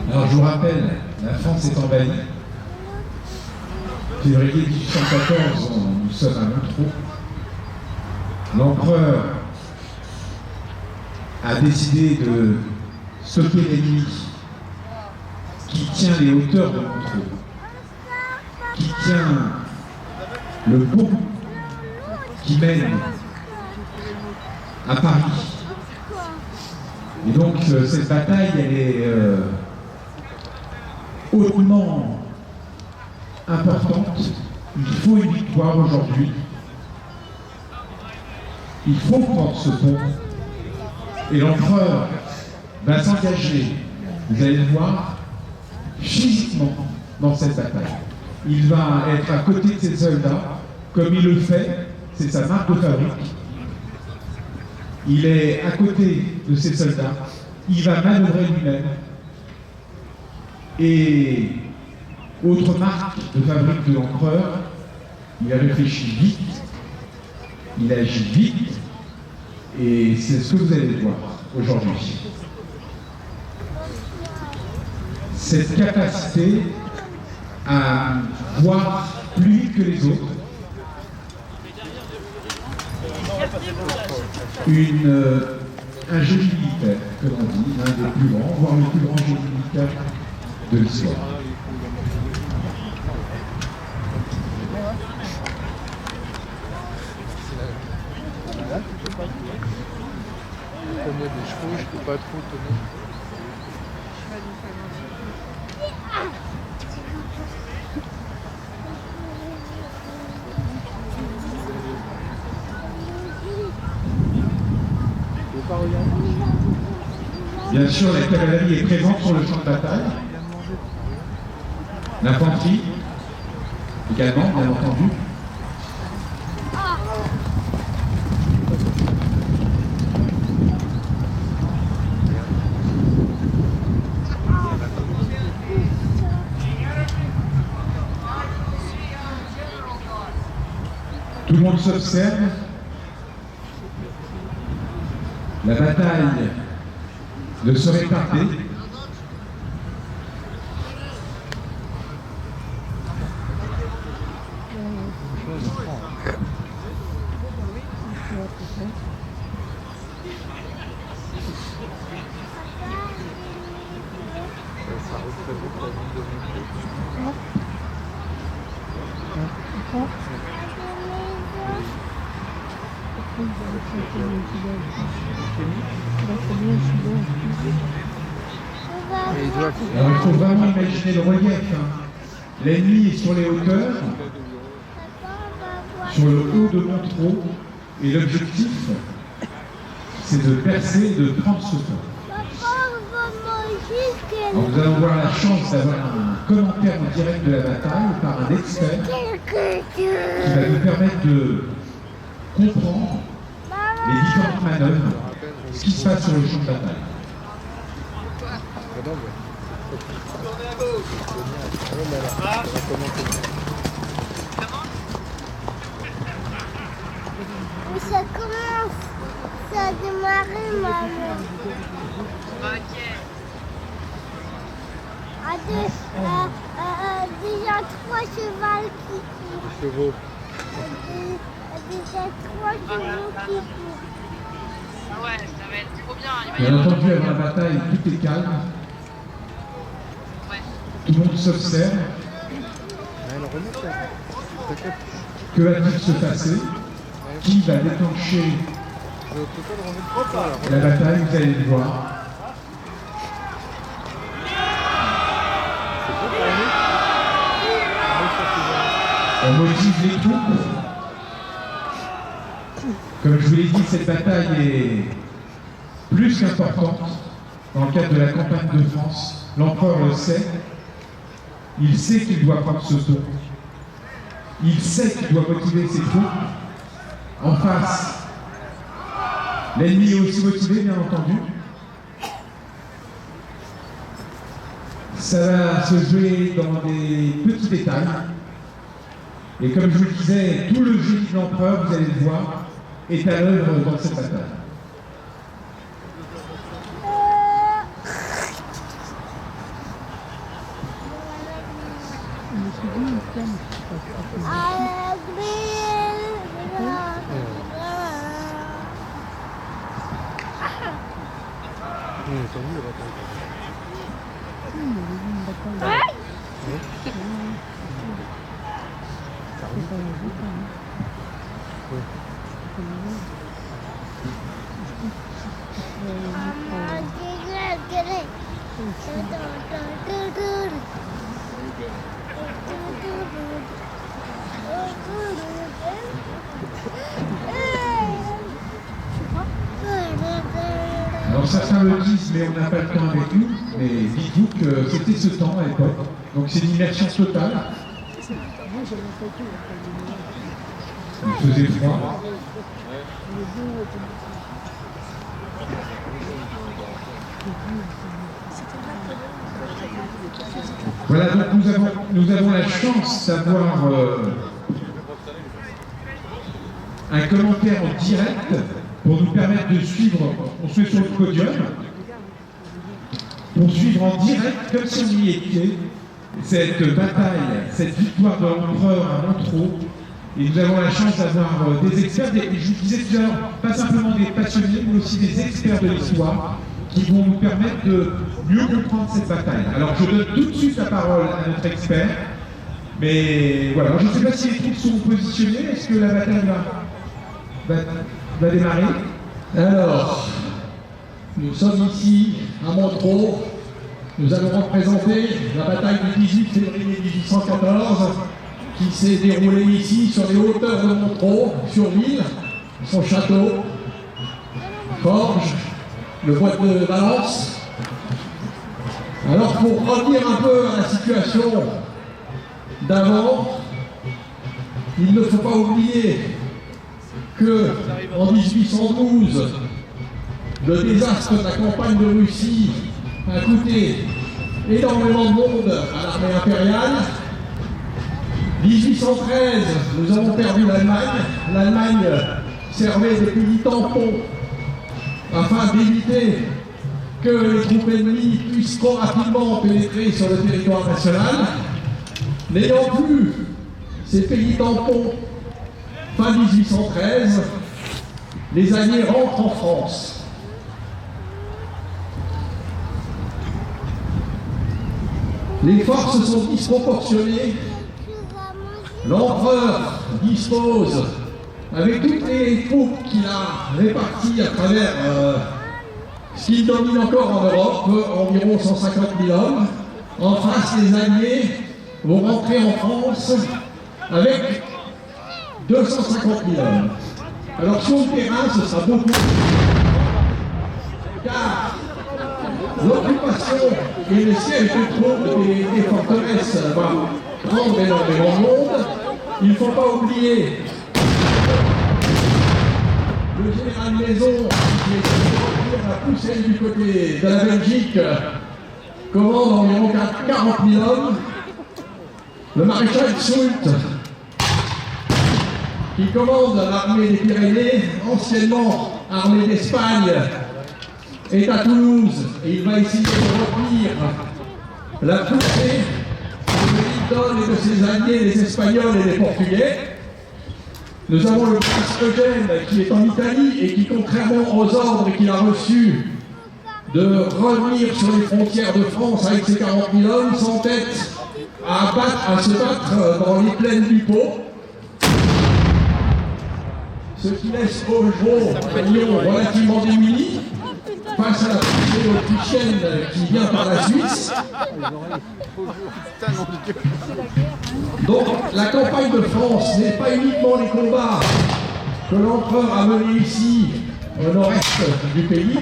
Alors je vous rappelle, la France est envahie. Février 1814, nous sommes à Montreux. L'empereur a décidé de stopper l'ennemi qui tient les hauteurs de Montreux, qui tient le pont qui mène à Paris. Et donc cette bataille, elle est hautement importante. Il faut une victoire aujourd'hui. Il faut prendre ce pont. Et l'empereur va s'engager, vous allez le voir, physiquement dans cette bataille. Il va être à côté de ses soldats, comme il le fait, c'est sa marque de fabrique. Il est à côté de ses soldats, il va manœuvrer lui-même. Et autre marque de fabrique de l'empereur, il a réfléchi vite, il agit vite, et c'est ce que vous allez voir aujourd'hui. Cette capacité à voir plus vite que les autres, un génie militaire, que l'on dit, l'un des plus grands, voire le plus grand génie militaire de l'histoire. Je connais des chevaux, je peux pas trop tenir. Bien sûr, la cavalerie est présente sur le champ de bataille. L'infanterie, également, bien entendu. Tout le monde s'observe. La bataille ne serait tardée. Alors, il faut vraiment imaginer le relief. L'ennemi est sur les hauteurs, sur le haut de Montreux, et l'objectif, c'est de percer, de prendre ce pont. Alors, nous allons avoir la chance d'avoir un commentaire en direct de la bataille par un expert qui va nous permettre de comprendre les différentes manœuvres, ce qui se passe sur le champ de bataille. Ça commence, ça a démarré, maman. Ok. Déjà 3 chevaux qui courent. Chevaux. Déjà 3 chevaux qui courent. Ah ouais, ça va être trop bien. Il va y Bien avoir entendu, avant la bataille, tout est calme. ouais. Tout le monde s'observe. Elle remonte là. T'inquiète. Que va-t-il se passer? Qui va déclencher Je peux pas le remettre trop là. la bataille? Vous allez le voir. On motive les troupes. Comme je vous l'ai dit, cette bataille est plus qu'importante dans le cadre de la campagne de France. L'empereur le sait. Il sait qu'il doit prendre ce pont. Il sait qu'il doit motiver ses troupes. En face, l'ennemi est aussi motivé, bien entendu. Ça va se jouer dans des petits détails. Et comme je vous le disais, tout le génie de l'empereur, vous allez le voir, est à l'œuvre dans cette bataille. Tant mieux, la bataille. Alors certains le disent, mais on n'a pas le temps avec nous, mais dites-vous que c'était ce temps à l'époque, donc c'est une immersion totale. Il faisait froid. Voilà, donc nous avons la chance d'avoir un commentaire en direct pour nous permettre de suivre, on se met sur le podium, pour suivre en direct, comme si on y était, cette bataille, cette victoire de l'empereur à Montreux. Et nous avons la chance d'avoir des experts, et je vous disais tout à l'heure, pas simplement des passionnés, mais aussi des experts de l'histoire, qui vont nous permettre de mieux comprendre cette bataille. Alors je donne tout de suite la parole à notre expert, mais voilà, je ne sais pas si les troupes sont positionnées, est-ce que la bataille va démarrer? Alors, nous sommes ici à Montreux, nous allons représenter la bataille du 18 février 1814 qui s'est déroulée ici sur les hauteurs de Montreux, sur l'île, son château, Forges, le bois de Valence. Alors pour revenir un peu à la situation d'avant, il ne faut pas oublier que en 1812, le désastre de la campagne de Russie a coûté énormément de monde à l'armée impériale. 1813, nous avons perdu l'Allemagne. L'Allemagne servait de pays tampon afin d'éviter que les troupes ennemies puissent trop rapidement pénétrer sur le territoire national. N'ayant plus ces pays tampons, fin 1813, les Alliés rentrent en France. Les forces sont disproportionnées. L'empereur dispose, avec toutes les troupes qu'il a réparties à travers ce qu'il domine encore en Europe, environ 150 000 hommes. En face, les Alliés vont rentrer en France avec 250 000 hommes. Alors sur le terrain, ce sera beaucoup, car l'occupation et le siège de troupes des forteresses va prendre énormément de monde. Il ne faut pas oublier le général Maison, qui est la poussée du côté de la Belgique, commande environ 40 000 hommes. Le maréchal Soult, qui commande l'armée des Pyrénées, anciennement armée d'Espagne, est à Toulouse et il va essayer de retenir la poussée de Wellington et de ses alliés, les Espagnols et les Portugais. Nous avons le prince Eugène qui est en Italie et qui, contrairement aux ordres qu'il a reçus de revenir sur les frontières de France avec ses 40 000 hommes, s'entête à se battre dans les plaines du Pô, ce qui laisse Augereau Lyon relativement démuni face à la poussée autrichienne qui vient par la Suisse. Donc la campagne de France n'est pas uniquement les combats que l'empereur a menés ici au nord-est du pays.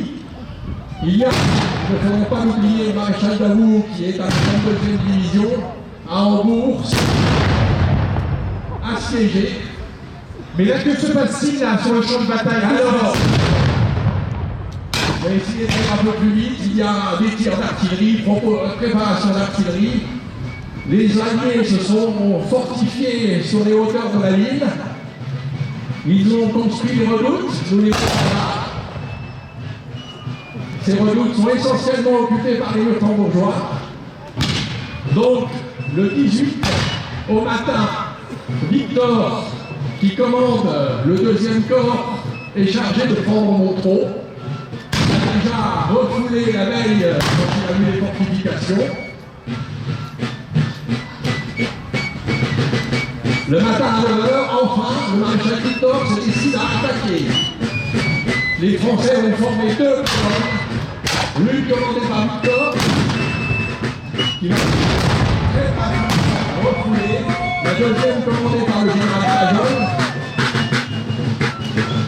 Il y a, il ne faudrait pas l'oublier, le maréchal Davout qui est à la 32e division à Hambourg, assiégé. Mais là, que se passe-t-il là sur le champ de bataille? Alors, on va essayer de faire un peu plus vite. Il y a des tirs d'artillerie, préparation d'artillerie. Les Alliés se sont fortifiés sur les hauteurs de la ville. Ils ont construit des redoutes, nous les voyons là. Ces redoutes sont essentiellement occupées par les lieutenants bourgeois. Donc, le 18 Au matin, Victor, qui commande le deuxième corps, est chargé de prendre Montreux. Il a déjà refoulé la veille quand il a vu les fortifications. Le matin à 9h, enfin, le maréchal Victor se décide à attaquer. Les Français vont former deux colonnes, l'une commandée par Victor, qui va très rapidement refouler, la deuxième commandée par le général Pajol,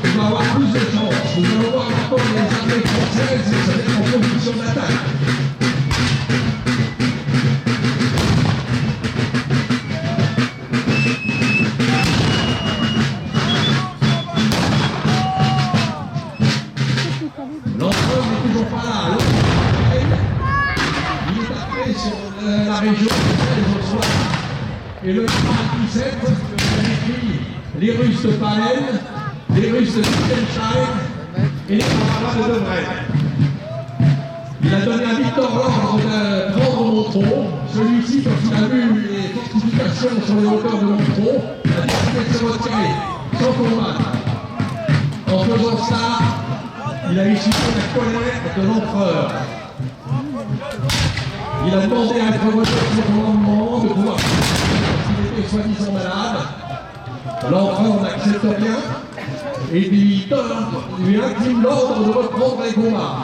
qui va avoir plus de chance. Nous allons voir maintenant les armées françaises se mettre en position d'attaque. L'empereur n'est toujours pas là. Il est appelé sur la région au soir. Et le 17, il a écrit les Russes de Palen, les Russes de Wittgenstein et les camarades de Devray. Il a donné à Victor l'ordre de prendre Montreux. Celui-ci, quand il a vu les fortifications sur les hauteurs de Montreux, a décidé de se retirer sans combattre. En faisant ça, il a excité la colère de l'empereur. Il a demandé à être rejeté de son commandement, de pouvoir parce qu'il était soi-disant malade. L'empereur n'accepte rien et lui incline l'ordre de reprendre les combats.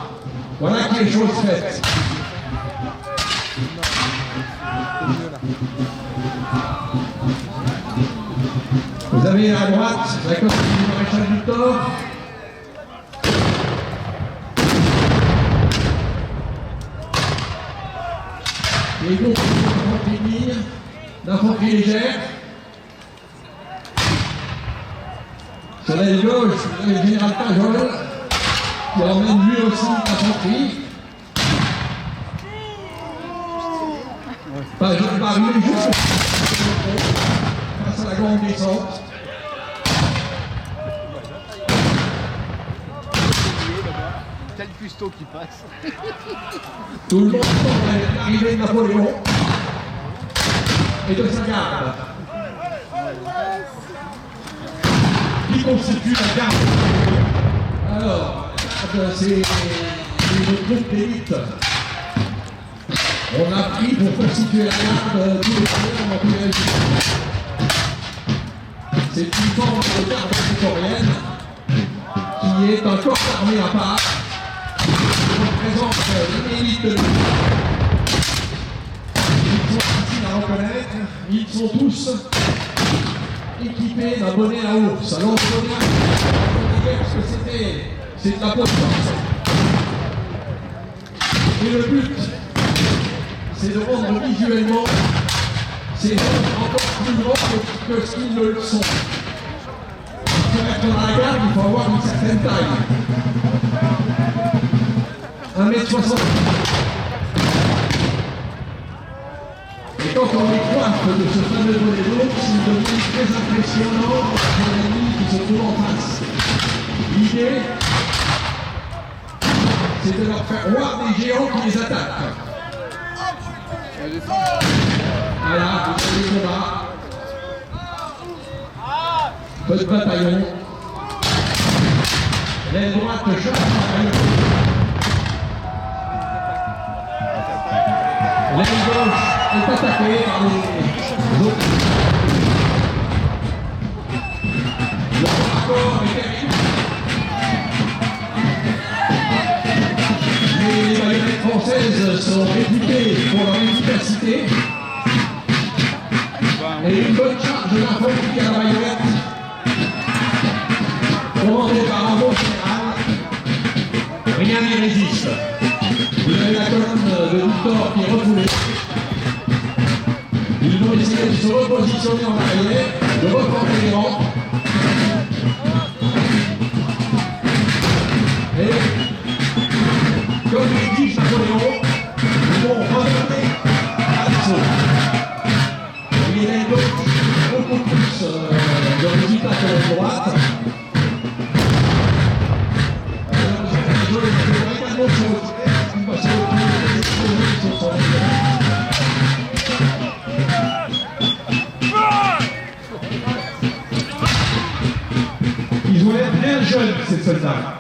Voilà qui est chose faite. Vous avez à droite la commune du maréchal Victor. Les groupes d'infanterie légère. Sur l'aile gauche, vous avez le général Pajol, qui emmène lui aussi l'infanterie. Pajol va arriver juste face à la grande descente. Tel cuistot qui passe. Tout le monde attend l'arrivée de Napoléon et de sa garde. Qui constitue la garde? Alors, c'est une troupe d'élite. On a pris pour constituer la garde tous les seigneurs dans tous les régiments. C'est une forme de garde prétorienne qui est un corps armé à part. Représente l'élite de l'île. Ils sont faciles à reconnaître, ils sont tous équipés d'un bonnet à ours. Alors le bonnet à ours, parce que c'est de la potence. Et le but, c'est de rendre visuellement ces hommes encore plus grands que ce qu'ils ne le sont. Pour être dans la garde, il faut avoir une certaine taille. 1m60. Et quand on les coiffe de ce fameux bonnet d'ours, il devient très impressionnant pour l'ennemi qui se trouve en face. L'idée, c'est de leur faire voir des géants qui les attaquent. Voilà, vous avez les combats. Votre bataillon. L'aile droite chasse bataillon. L'aile gauche est attaquée par les autres. Le rapport est terrible. Les baïonnettes françaises sont réputées pour leur efficacité. Et une bonne charge d'infanterie à la baïonnette, commandée par un bon général, rien n'y résiste. Vous avez la colonne de Victor qui est refoulée. Ils vont essayer de se repositionner en arrière, de reformer les rangs. Et, comme l'exige Napoléon, ils vont remonter à l'assaut. Il y a beaucoup plus de résultats que la droite. Je vais également se retirer, il va se retirer sur son jeunes, ces soldats.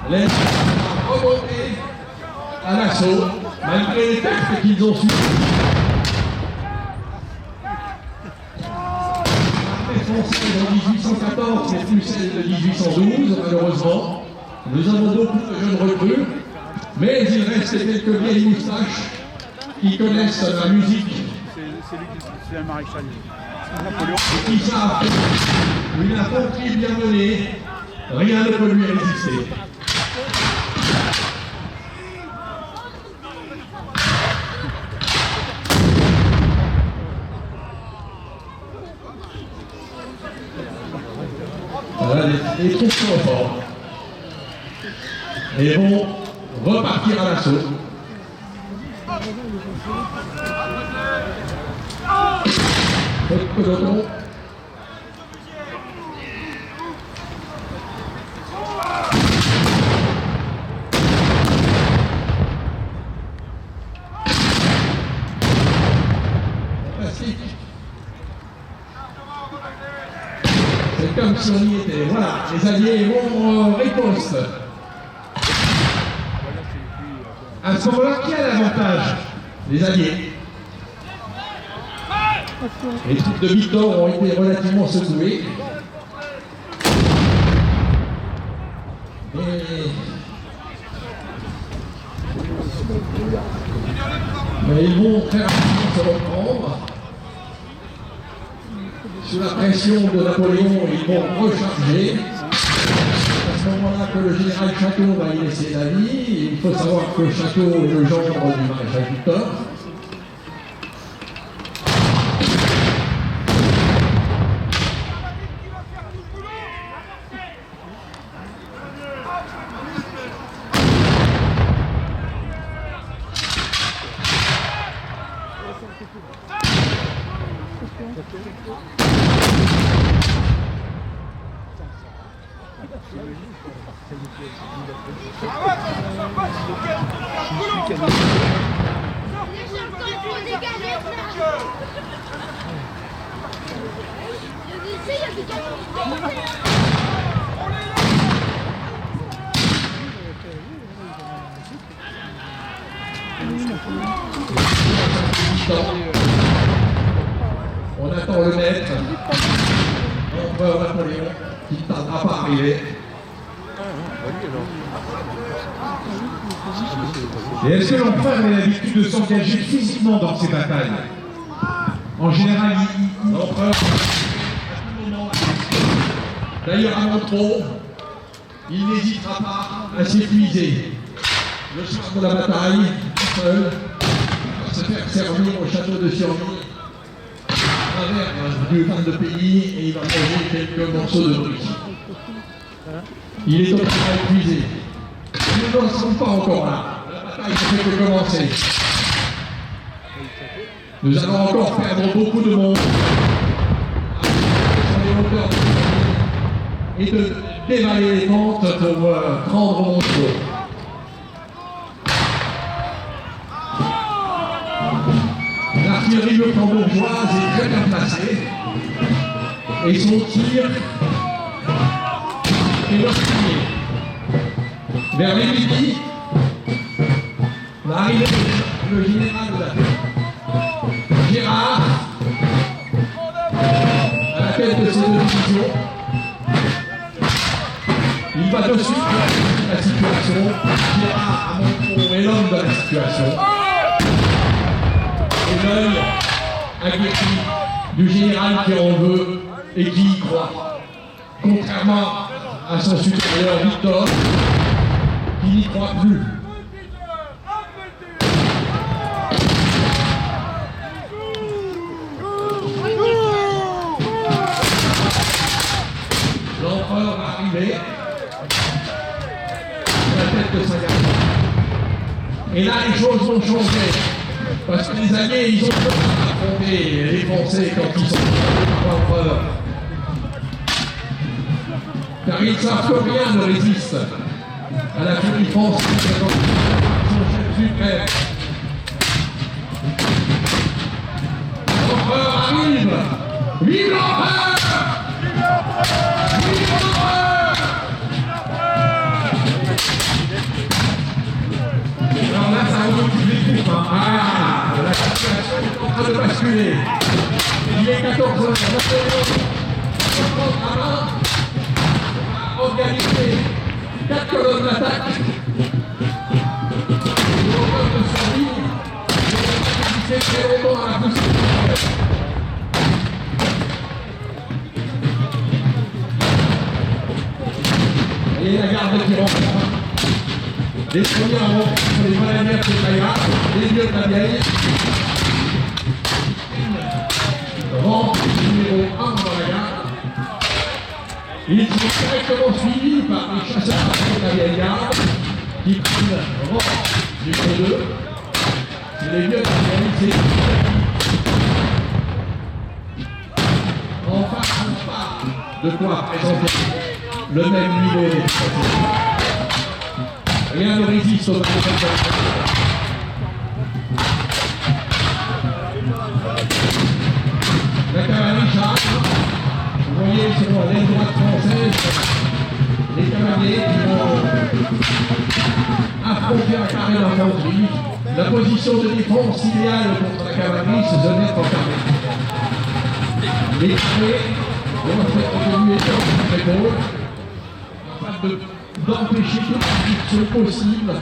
Laisse remonter à l'assaut, malgré les pertes qu'ils ont subies. Les Français en 1814 n'est plus celle de 1812, malheureusement. Nous avons beaucoup de jeunes recrues, mais il reste quelques vieilles moustaches qui connaissent la musique. C'est un maréchal. Et qui savent une infanterie bien menée, rien ne peut lui résister. Voilà les troupes sont forts. Et vont repartir à l'assaut. Peloton. Fantastique. C'est comme si on y était. Voilà, les alliés vont riposte. À ce moment-là, qui a l'avantage? Les alliés. Les troupes de Victor ont été relativement secouées. Mais ils vont très rapidement se reprendre. Sous la pression de Napoléon, ils vont recharger. À ce moment-là que le général Château va y laisser la vie. Il faut savoir que Château est le gendre du maréchal Victor. On attend le maître, l'empereur Napoléon, qui ne tardera pas à arriver. Et est-ce que l'empereur avait l'habitude de s'engager physiquement dans ces batailles? En général, L'empereur, à tout moment, d'ailleurs à Montreux, il n'hésitera pas à s'épuiser. Le soir de la bataille, tout seul, à se faire servir au château de Surville, à travers du vin de pays, et il va manger quelques morceaux de brie. Il est totalement épuisé. Nous n'en sommes pas encore là. La bataille ne fait que commencer. Nous allons encore perdre beaucoup de monde sur les hauteurs de et de dévaler les pentes pour prendre Montreux. L'artillerie luxembourgeoise est très bien placée et son tir est meurtrier. Vers les midi, l'arrivée le général Gérard à la tête de ces deux divisions. Il va de suite vérifier la situation. Gérard à Montreux est l'homme de la situation. Et l'œil aguerri du général qui en veut et qui y croit. Contrairement à son supérieur Victor, qui n'y croit plus. L'empereur va arriver à la tête de sa garde. Et là, les choses vont changer. Parce que les Alliés, ils ont peur d'affronter les Français quand ils sont par l'empereur. Car ils savent que rien ne résiste à la furie française de son chef suprême. L'empereur Vive l'empereur! Vive l'empereur! Alors là, ça remonte les troupes. Hein. Ah, la situation est en train de basculer. Il est 14h. Organiser 4 colonnes d'attaque. C'est très longtemps à la poussée. Et la garde qui rentre. Les premiers en rentrent sur les maladies de Taïra, les vieux de la vieille. Rentre numéro 1 dans la garde. Ils sont directement suivis par les chasseurs de la vieille garde qui prennent rentre numéro 2. C'est les vieux de la vieille, c'est en face, on pas de quoi présenter le même niveau des rien ne résiste au la cavalerie charge. Vous voyez sur l'aile droite française les cavaliers qui vont affronter un carré d'infanterie. La position de défense idéale contre la cavalerie, c'est de mettre en carré. Les carrés doivent être tenus sur l'épaule afin d'empêcher toute action possible,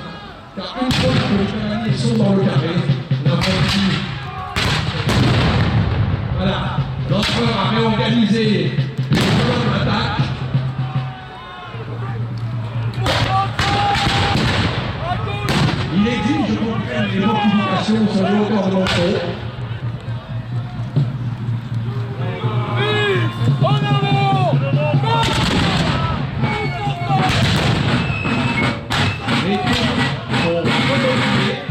car une fois que les cavaliers sont dans le carré, l'infanterie. Voilà, l'empereur a réorganisé les colonnes d'attaque. Il exige qu'on prenne les fortifications sur le haut de l'entrée. Les troupes sont remotivées.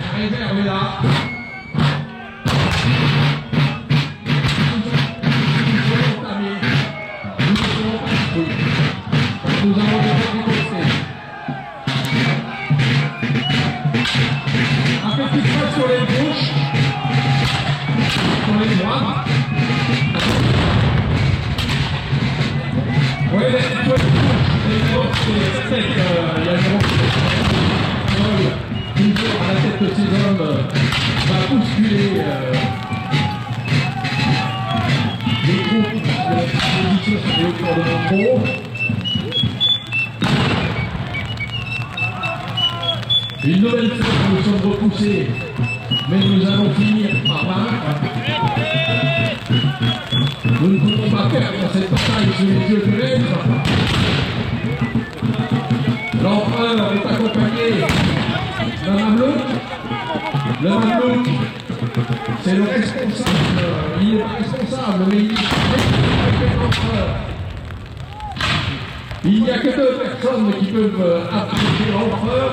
La réserve est là. Nous allons riposter. Un peu plus de sur les gauches, sur les droites. Oui, les gauches, c'est il y a toujours à la tête de ces hommes va bousculer les groupes de la position sur les hauteurs de Montreau. Une nouvelle fois, nous sommes repoussés, mais nous allons finir par vaincre. Nous ne pouvons pas perdre cette bataille sous les yeux de l'être. L'empereur est accompagné d'un mamelouk. Le mamelouk, c'est le responsable. Il n'est pas responsable, mais il est l'empereur. Il n'y a que 2 personnes qui peuvent approcher l'empereur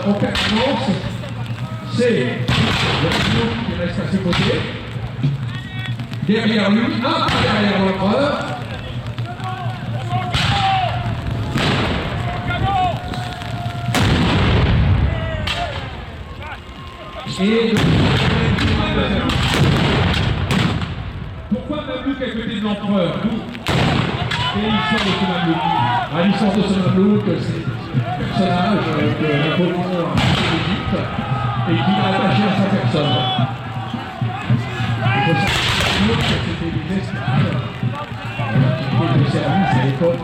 en permanence. C'est le mamelouk qui reste à ses côtés. Derrière lui, derrière l'empereur. Et pourquoi Mamelouk à côté de l'empereur? Et l'histoire de ce Mamelouk. L'histoire de ce Mamelouk, c'est un personnage que Napoléon a d'Égypte et qui l'a attaché à sa personne. Il faut savoir que c'était des esclaves qui étaient de service à l'époque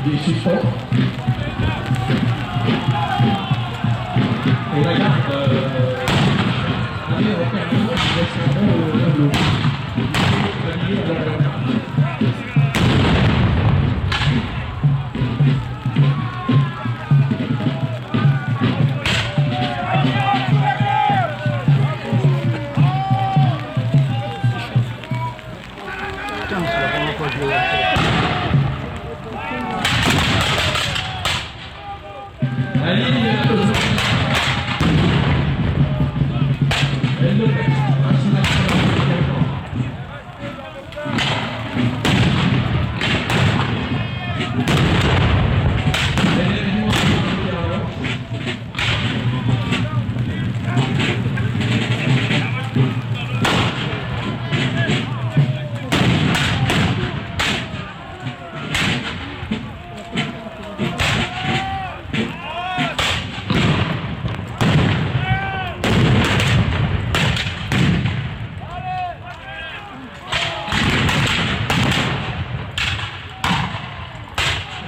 des suspens. Et la garde avait repéré l'extrêmement le Mamelouk. La ligne est elle ne fait pas si la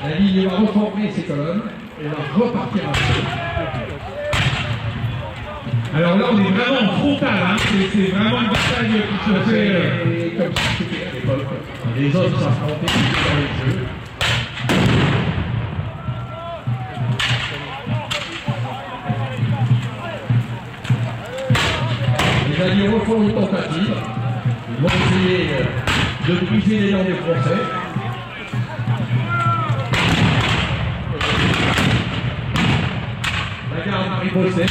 La ligne va reformer ses colonnes et va repartir après. Alors là, on est vraiment en frontal, hein. C'est vraiment une bataille qui se fait. Et comme c'était à l'époque, les autres s'affrontaient dans les jeux. Les Alliés refont une tentative. Ils vont essayer de briser les dents des Français. La garde Marie-Bosset.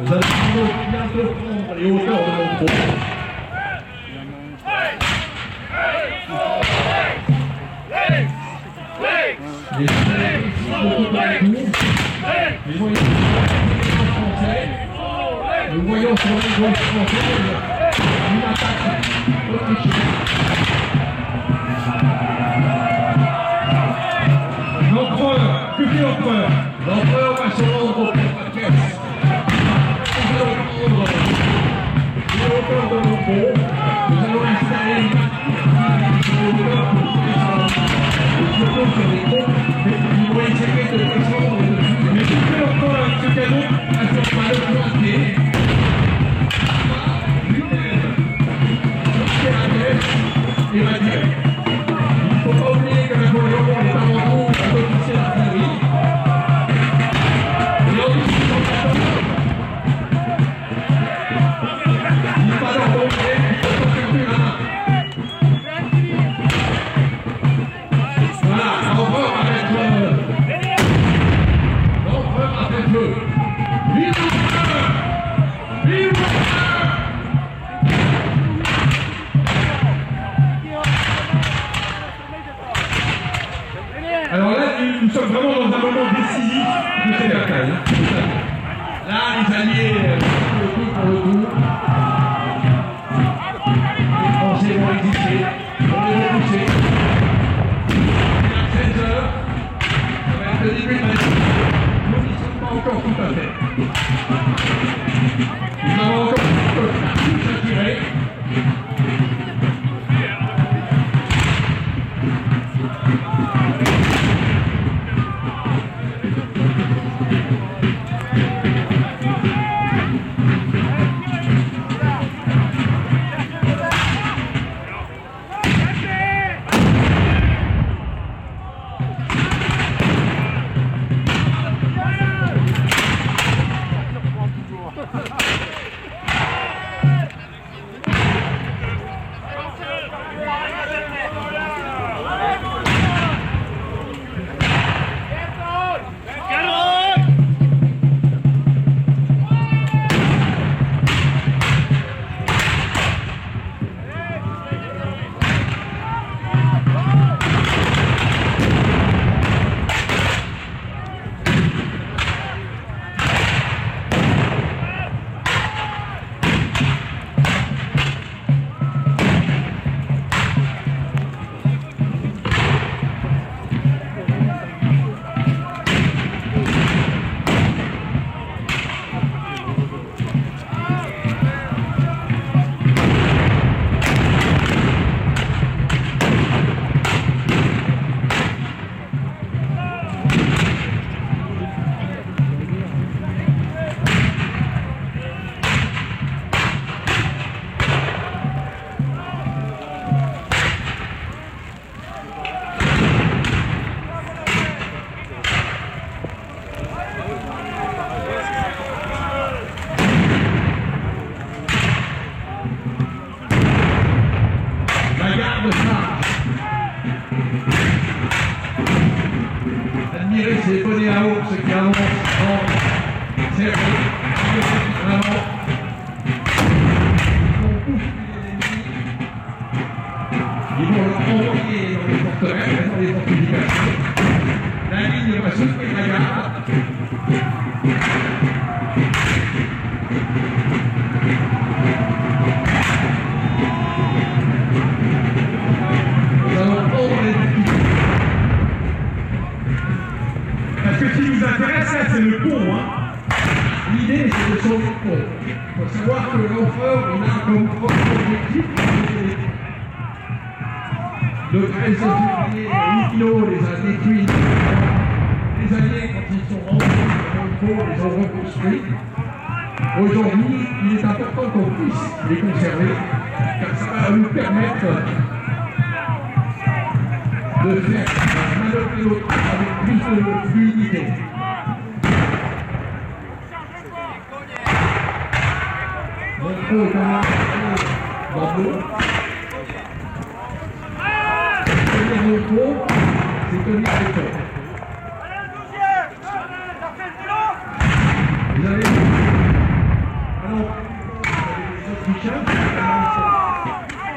Nous allons bientôt prendre les hauteurs de Montreux. Les nous voyons français. Nous voyons sur les gauches françaises une attaque autrichienne. L'empereur, que fait l'empereur? L'empereur va se rendre au Pont-Caisse. Nous allons prendre les hauteurs de Montreux. Nous allons installer une hauteur pour surtout sur les ponts. Ils vont essayer de descendre dessus. Mais que fait l'empereur avec ce canon? On va le planter. Il va dire, il ne faut pas oublier que Napoléon est avant tout un officier d'artillerie. Et en 1814, il va leur montrer qu'il faut pas perdre la main. Voilà, l'empereur va mettre feu. Vive l'empereur! Vive l'empereur! Alors là, nous sommes vraiment dans un moment décisif de cette bataille. Là, les Alliés, pour le coup, les Français vont exister, vont les repousser. Il y a 16 heures, ça va être le début de la nuit. Nous n'y sommes pas encore tout à fait. Nous avons encore tout à tirer. Admirez ces bonnets à ours qui avancent en cercle, vraiment. Ils vont leur envoyer dans les forteresses, dans les fortifications. La ligne va soutenir la garde. l'idée, c'est de sauver le pont. Il faut savoir que l'empereur, il a comme propre objectif le 13 février, Huguenots les a détruits. Les Alliés, quand ils sont rentrés dans le pont, les ont reconstruits. Aujourd'hui, il est important qu'on puisse les conserver, car ça va nous permettre de faire manœuvrer l'autre avec plus de fluidité. Montreux est un dans l'eau. Tenir le pont, c'est tenir le pont. Vous avez alors, les Autrichiens,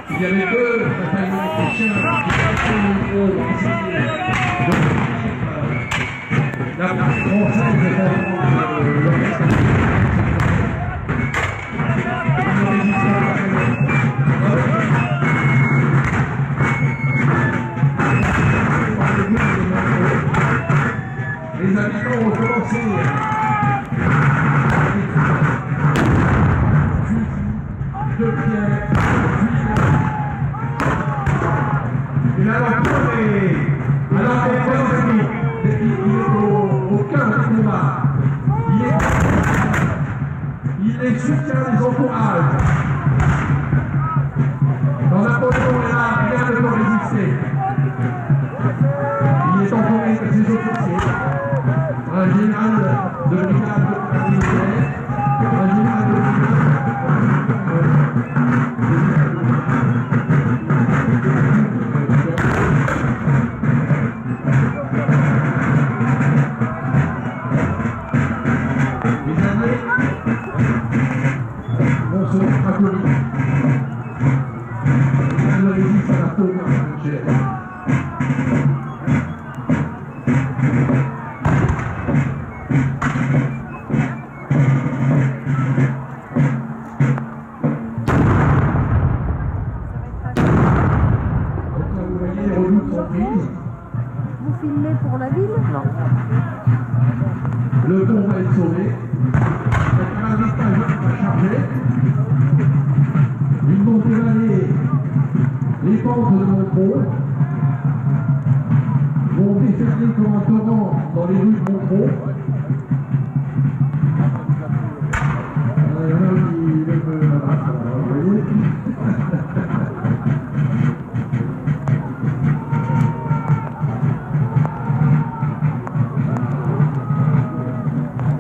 il y avait deux bataillons autrichiens qui étaient au gros pour essayer de la place française de le reste. Les habitants ont commencé de pierre, et là, alors il est au cœur du combat. Il les soutient, les encourage. Quand Napoléon est là, rien ne peut résister. Il est entouré de ses officiers. Un général de brigade militaire, un général de brigade. Les Alliés vont se mettre à courir. Rien ne résiste à la faute d'un général. Vous filmez pour la ville? Non. Le pont va être sauvé. La cavalerie va charger. Ils vont dévaler les pentes de mon pont. Vont déferler comme un torrent dans les rues de mon pont. Il y en a qui veulent me rabattre, vous voyez.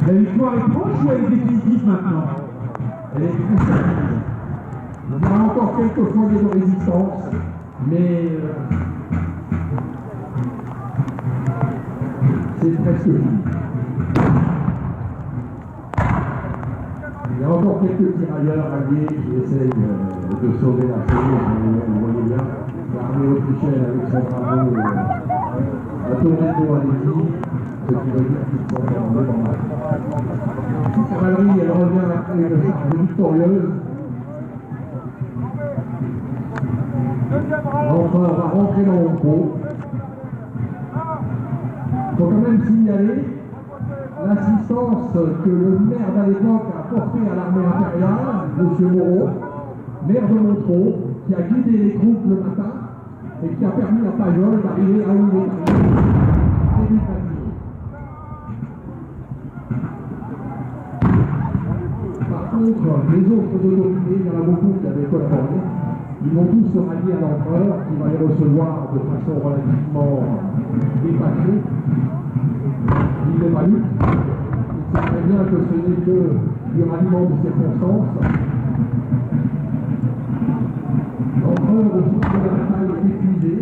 La victoire est proche ou elle est définitive maintenant? Elle est définitive. Il y aura encore quelques foyers de résistance, mais c'est presque fini. Il y a encore quelques tirailleurs alliés qui essayent de sauver la chose, mais vous voyez bien, l'armée autrichienne avec son drapeau a tourné le dos à l'ennemi, ce qui veut dire qu'ils sont en devant. La cavalerie, elle revient après une charge victorieuse. L'empereur va rentrer dans le pont. Il faut quand même signaler l'assistance que le maire d'à l'époque a portée à l'armée impériale, M. Moreau, maire de Montreux, qui a guidé les troupes le matin et qui a permis à Pajol d'arriver là où il est arrivé. Début de matinée. Par contre, les autres autorités, il y en a beaucoup qui avaient collaboré, ils vont tous se rallier à l'empereur, qui va les recevoir de façon relativement dépatée. Il n'est pas eu. Il sait très bien que ce n'est que du ralliement de circonstances. L'empereur, au fil de la bataille, est épuisé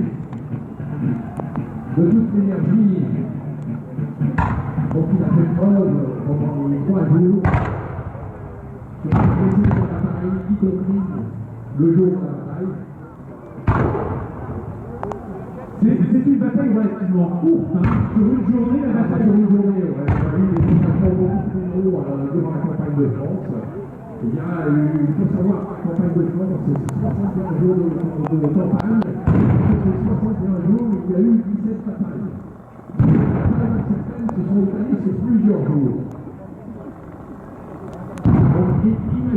de toute l'énergie dont il a fait preuve pendant les 3 jours. Il a posé son appareil, y compris le jour de la bataille. C'est une bataille relativement courte, hein. Sur une journée, la bataille. Sur une journée, ouais. Il y a eu des situations beaucoup plus longues durant la campagne de France. Il faut savoir que la campagne de France, c'est 61 jours de campagne. Sur ces 61 jours, il y a eu 17 batailles. Les batailles, certaines se sont étalées sur plusieurs jours.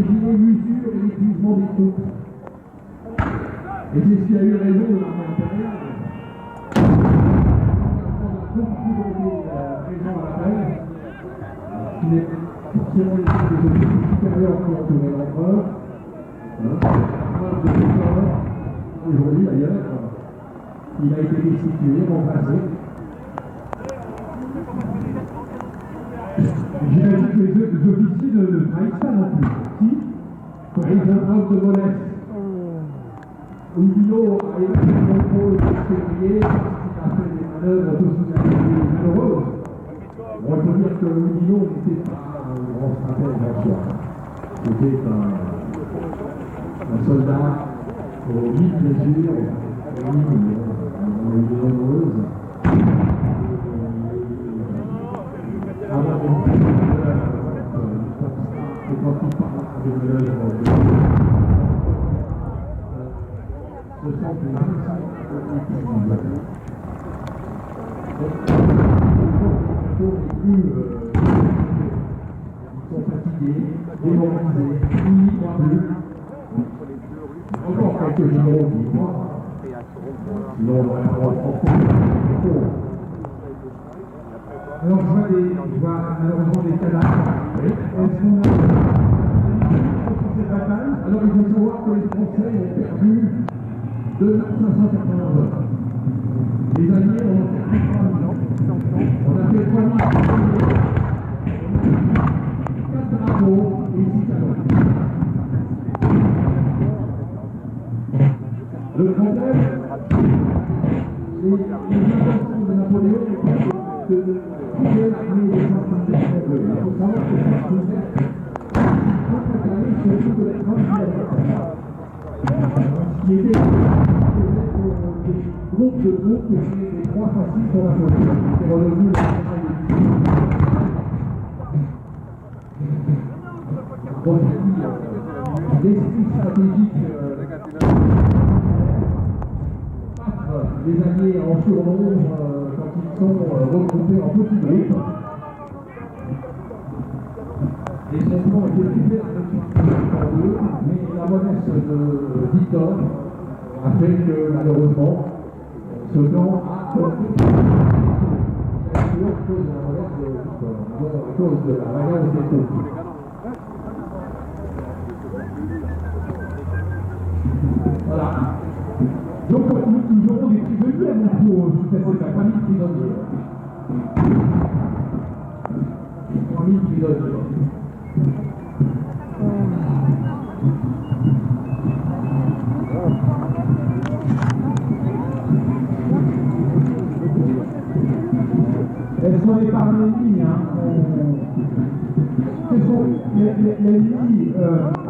originer l'usure et l'épuisement des troupes. Et c'est ce qui a eu raison de l'armée impériale. La troupe qui a été présent à la paix, qui n'est forcément les officiers supérieurs qui ont entouré l'empereur. Aujourd'hui d'ailleurs, il a été destitué, remplacé. J'imagine que les officiers ne trahissent pas non plus. Si, quand ils ont preuve de mollesse, Oudinot a évacué le contrôle de février parce qu'il a fait des manœuvres aussi malheureuses. On peut dire que Oudinot n'était pas un grand stratège en soi. C'était un soldat aux mille blessures, aux mille nombreuses. Avant de quand il parle de l'œuvre de ce sont des ils sont fatigués, démoralisés, ils n'y croient plus. Encore quelques généraux qui y croient. Sinon, on n'aurait pas le droit de prendre. Alors, je vois malheureusement des cadavres. Oui. Est-ce qu'on a sur cette bataille? Alors, il faut savoir que les Français ont perdu 591 hommes. Les Alliés ont perdu 3000 ans. On a fait 3000 ans. 4 drapeaux et 6 canons. Le problème, les intentions de Napoléon étaient de trouver l'armée des Saint-Français. Il faut savoir que les Français surtout de la France, qui était des groupes de groupes qui étaient des trois faciles pour Napoléon, qui étaient redevenus la bataille de bon, l'esprit stratégique les Alliés en surnombre quand ils sont regroupés en petits groupes. Les sentiments étaient occupés en deux, mais la mollesse de Victor a fait que malheureusement ce camp a compris à cause de la mollesse de Victor, à cause de la bagarre des troupes. Voilà. Donc nous aurons des prisonniers à Montreau, c'est la famille de prisonniers. 3000 prisonniers. Elles sont les par l'ennemi,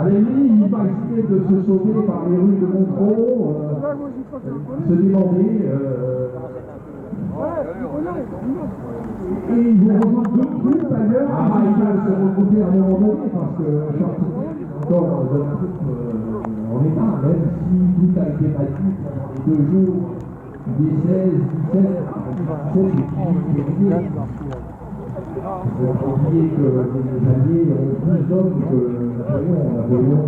l'ennemi, il va essayer de se sauver par les rues de Montreux, se demander, et ils vont rejoindre deux troupes d'ailleurs, ils vont se regrouper à un moment donné, parce que encore de la troupe en état, même si tout a été battu pendant les 2 jours, les 16, 17, 17 et 18 février. Il faut pas oublier que les Alliés ont plus d'hommes que Napoléon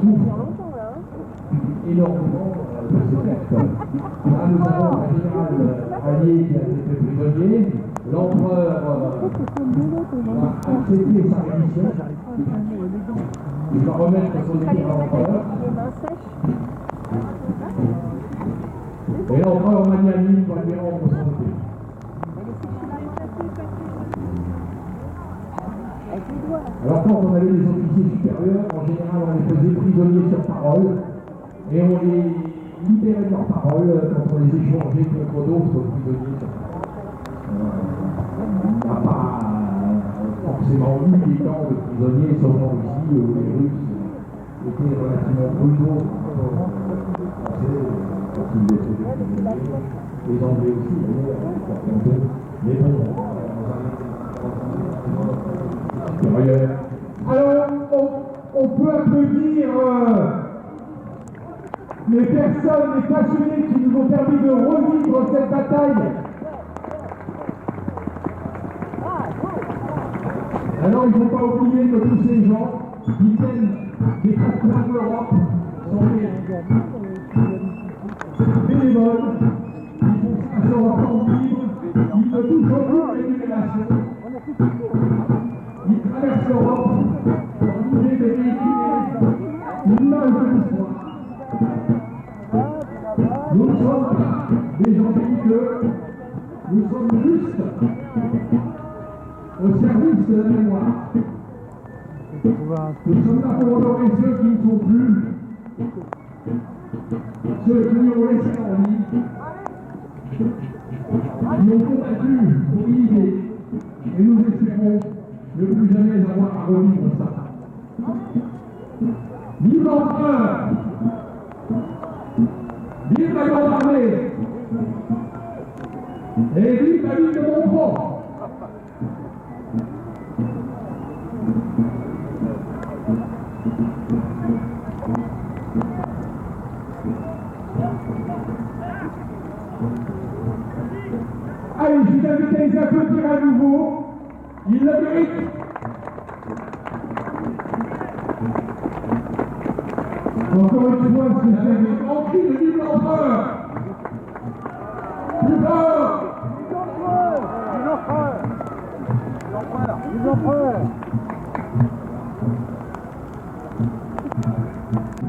souffre énormément de ces pertes. Là, nous avons un général allié qui a été fait prisonnier. L'empereur a accepté sa reddition. Il va remettre son épée à l'empereur. Et l'empereur Magnanime va lui rendre son épée. Alors quand on avait les officiers supérieurs, en général on les faisait prisonniers sur parole et on les libérait de leur parole quand on les échangeait contre d'autres prisonniers sur parole. On n'a pas forcément eu des camps de prisonniers, sauf en Russie où les Russes étaient relativement brutaux aux Français quand ils étaient des prisonniers, les Anglais aussi d'ailleurs, mais bon, alors, on peut applaudir les personnes, les passionnés qui nous ont permis de revivre cette bataille. Alors, il ne faut pas oublier que tous ces gens gens qui viennent des quatre coins de l'Europe sont des bénévoles, ils font ça sur leur temps libre, ils ne touchent aucune rémunération. Ils traversent l'Europe pour bouger des véhicules, l'image de l'histoire. Nous ne sommes pas des gens belliqueux, nous sommes juste au service de la mémoire. Nous sommes là pour honorer ceux qui ne sont plus, ceux qui nous ont laissé en vie, qui ont combattu pour y vivre, et nous espérons ne plus jamais avoir à revivre ça. Vive l'empereur! Vive la grande armée! Et vive la ville de Montfort! Allez, je vous invite à les applaudir à nouveau. Ils le méritent. Encore une fois, ce que j'avais envie de vive l'empereur. Plus fort.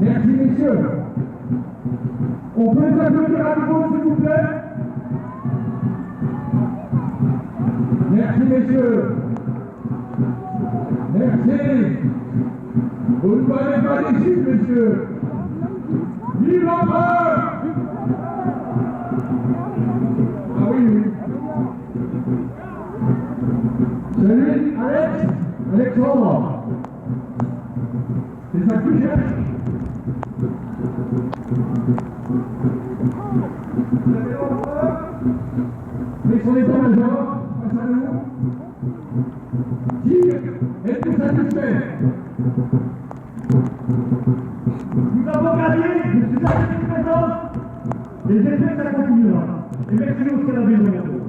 Merci, messieurs. On peut les applaudir à nouveau, s'il vous plaît. Merci, messieurs. Merci. Vous ne parlez pas déçus, messieurs. Vive l'empereur! Ah oui, oui. Salut, Alex. Alexandre. C'est ça que tu cherches? Vous avez l'empereur? Mais son état-major, face à nous. Qui êtes-vous satisfait? Nous avons gagné, je suis satisfaisant, et j'espère que ça continuera. Et merci aussi à la ville de Montfort.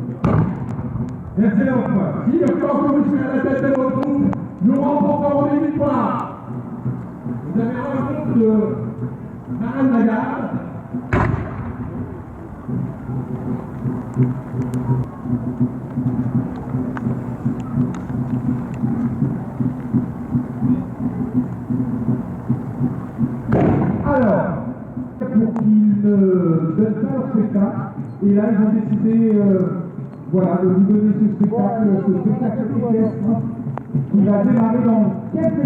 Merci l'empereur. Si encore que vous serez à la tête de votre groupe, nous remporterons des victoires. Vous avez un compte de Marine Lagarde. Alors, pour qu'ils donnent pas leur spectacle, et là ils ont décidé voilà, de vous donner ce spectacle équestre qui va démarrer dans quelques